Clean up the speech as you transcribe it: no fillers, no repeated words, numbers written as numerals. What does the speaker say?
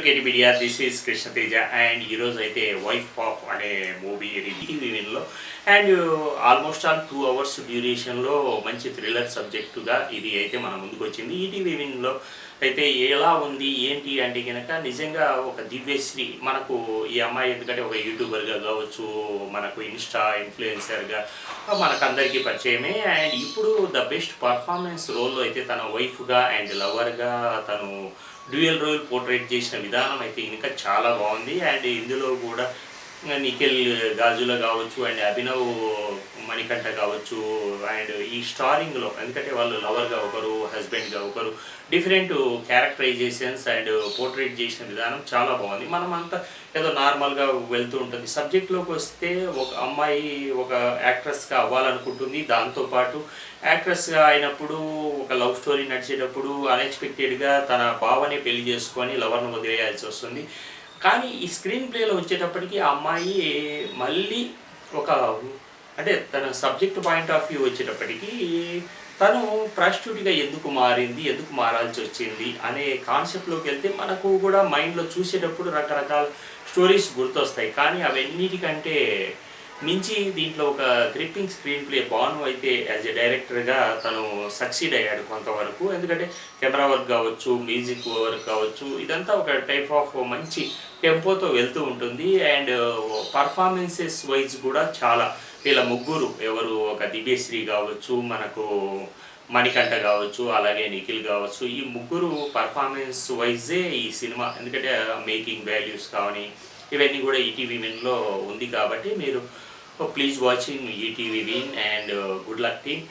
To KT media. This is Krishna Teja and ఈరోజు అయితే wife of అనే మూవీ టీవీలో అండ్ ఆల్మోస్ట్ ఆల్ 2 hours డ్యూరేషన్లో మంచి థ్రిల్లర్ సబ్జెక్టుగా ఇది అయితే మన ముందుకు వచ్చింది. ఈటీవీ విన్లో అయితే ఎలా ఉంది ఏంటి అంటే కనుక నిజంగా ఒక దివ్యశ్రీ మనకు ఈ అమ్మాయి ఎందుకంటే ఒక యూట్యూబర్గా కావచ్చు, మనకు ఇన్స్టా ఇన్ఫ్లుయెన్సర్గా మనకందరికీ పరిచయమే. అండ్ ఇప్పుడు ద బెస్ట్ పర్ఫార్మెన్స్ రోల్లో అయితే తన వైఫ్గా అండ్ లవర్గా తను డ్యూయల్ రోల్ పోర్ట్రేట్ చేసిన విధానం అయితే ఇంకా చాలా బాగుంది. అండ్ ఇందులో కూడా నిఖిల్ గాజుల కావచ్చు అండ్ అభినవ్ మణికంఠ కావచ్చు అండ్ ఈ స్టారింగ్లో ఎందుకంటే వాళ్ళు లవర్గా ఒకరు హస్బెండ్గా ఒకరు డిఫరెంట్ క్యారెక్టరైజేషన్స్ అండ్ పోర్ట్రేట్ చేసిన విధానం చాలా బాగుంది. మనం అంతా ఏదో నార్మల్గా వెళ్తూ ఉంటుంది. సబ్జెక్ట్లోకి వస్తే ఒక అమ్మాయి ఒక యాక్ట్రెస్గా అవ్వాలనుకుంటుంది. దాంతోపాటు యాక్ట్రెస్గా అయినప్పుడు ఒక లవ్ స్టోరీ నడిచేటప్పుడు అన్ఎక్స్పెక్టెడ్గా తన బావనే పెళ్లి చేసుకొని లవర్ను వదిలేయాల్సి వస్తుంది. కానీ ఈ స్క్రీన్ ప్లేలో వచ్చేటప్పటికి ఆ అమ్మాయి మళ్ళీ ఒక అంటే తన సబ్జెక్ట్ పాయింట్ ఆఫ్ వ్యూ వచ్చేటప్పటికి తను ప్రాస్టిట్యూట్గా ఎందుకు మారింది, ఎందుకు మారాల్సి వచ్చింది అనే కాన్సెప్ట్లోకి వెళ్తే మనకు కూడా మైండ్లో చూసేటప్పుడు రకరకాల స్టోరీస్ గుర్తొస్తాయి. కానీ అవన్నిటికంటే మించి దీంట్లో ఒక గ్రిప్పింగ్ స్క్రీన్ ప్లే భాను అయితే యాజ్ ఎ డైరెక్టర్గా తను సక్సీడ్ అయ్యాడు కొంతవరకు. ఎందుకంటే కెమెరా వర్క్ కావచ్చు, మ్యూజిక్ వర్క్ కావచ్చు, ఇదంతా ఒక టైప్ ఆఫ్ మంచి టెంపోతో వెళ్తూ ఉంటుంది. అండ్ పర్ఫార్మెన్సెస్ వైజ్ కూడా చాలా వీళ్ళ ముగ్గురు ఎవరు ఒక దివ్యశ్రీ కావచ్చు, మనకు మణికంఠ కావచ్చు, అలాగే నిఖిల్ కావచ్చు, ఈ ముగ్గురు పర్ఫార్మెన్స్ వైజే ఈ సినిమా ఎందుకంటే మేకింగ్ వాల్యూస్ కానీ ఇవన్నీ కూడా ఈటీవీ విన్లో ఉంది. కాబట్టి మీరు please watching ETV win and good luck team.